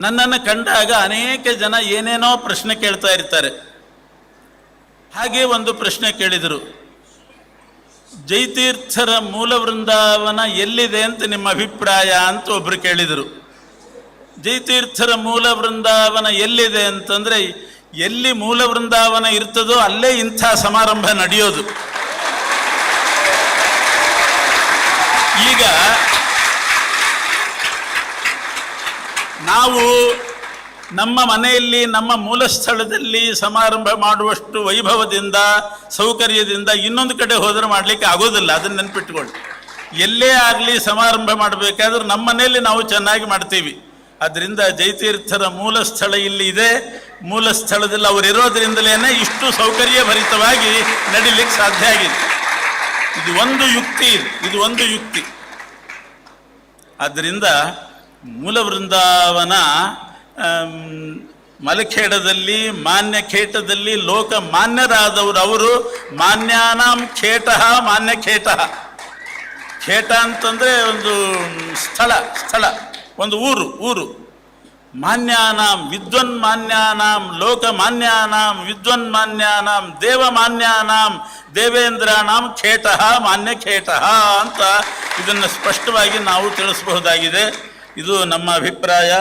ನನ್ನನ್ನು ಕಂಡಾಗ ಅನೇಕ ಜನ ಏನೇನೋ ಪ್ರಶ್ನೆ ಕೇಳ್ತಾ ಇರ್ತಾರೆ. ಹಾಗೆ ಒಂದು ಪ್ರಶ್ನೆ ಕೇಳಿದರು, ಜೈತೀರ್ಥರ ಮೂಲ ವೃಂದಾವನ ಎಲ್ಲಿದೆ ಅಂತ ನಿಮ್ಮ ಅಭಿಪ್ರಾಯ ಅಂತ ಒಬ್ಬರು ಕೇಳಿದರು. ಜೈತೀರ್ಥರ ಮೂಲ ವೃಂದಾವನ ಎಲ್ಲಿದೆ ಅಂತಂದರೆ, ಎಲ್ಲಿ ಮೂಲ ವೃಂದಾವನ ಇರ್ತದೋ ಅಲ್ಲೇ ಇಂಥ ಸಮಾರಂಭ ನಡೆಯೋದು. ಈಗ ನಾವು ನಮ್ಮ ಮನೆಯಲ್ಲಿ ನಮ್ಮ ಮೂಲ ಸ್ಥಳದಲ್ಲಿ ಸಮಾರಂಭ ಮಾಡುವಷ್ಟು ವೈಭವದಿಂದ ಸೌಕರ್ಯದಿಂದ ಇನ್ನೊಂದು ಕಡೆ ಹೋದರೆ ಮಾಡಲಿಕ್ಕೆ ಆಗೋದಿಲ್ಲ. ಅದನ್ನು ನೆನಪಿಟ್ಕೊಳ್ಳಿ. ಎಲ್ಲೇ ಆಗಲಿ ಸಮಾರಂಭ ಮಾಡಬೇಕಾದ್ರೆ ನಮ್ಮ ಮನೆಯಲ್ಲಿ ನಾವು ಚೆನ್ನಾಗಿ ಮಾಡ್ತೀವಿ. ಅದರಿಂದ ಜೈತೀರ್ಥರ ಮೂಲ ಸ್ಥಳ ಇಲ್ಲಿ ಇದೆ. ಮೂಲ ಸ್ಥಳದಲ್ಲಿ ಅವರಿರೋದ್ರಿಂದಲೇ ಇಷ್ಟು ಸೌಕರ್ಯ ಭರಿತವಾಗಿ ನಡೀಲಿಕ್ಕೆ ಸಾಧ್ಯ ಆಗಿದೆ. ಇದು ಒಂದು ಯುಕ್ತಿ. ಆದ್ದರಿಂದ ಮೂಲ ವೃಂದಾವನ ಮಲಖೇಡದಲ್ಲಿ ಮಾನ್ಯಖೇಟದಲ್ಲಿ ಲೋಕ ಮಾನ್ಯರಾದವರು. ಅವರು ಮಾನ್ಯಾನಾಂ ಖೇಟಃ ಮಾನ್ಯಖೇಟಃ. ಖೇಟ ಅಂತಂದರೆ ಒಂದು ಸ್ಥಳ, ಒಂದು ಊರು. ಮಾನ್ಯಾನಾಂ ವಿದ್ವನ್ಮಾನ್ಯಾನಾಂ ಲೋಕಮಾನ್ಯಾನಾಂ ವಿದ್ವನ್ಮಾನ್ಯಾನಾಂ ದೇವಮಾನ್ಯಾನಾಂ ದೇವೇಂದ್ರಾಣಾಂ ಖೇಟಃ ಮಾನ್ಯಖೇಟಃ ಅಂತ ಇದನ್ನು ಸ್ಪಷ್ಟವಾಗಿ ನಾವು ತಿಳಿಸಬಹುದಾಗಿದೆ. ಇದು ನಮ್ಮ ಅಭಿಪ್ರಾಯ.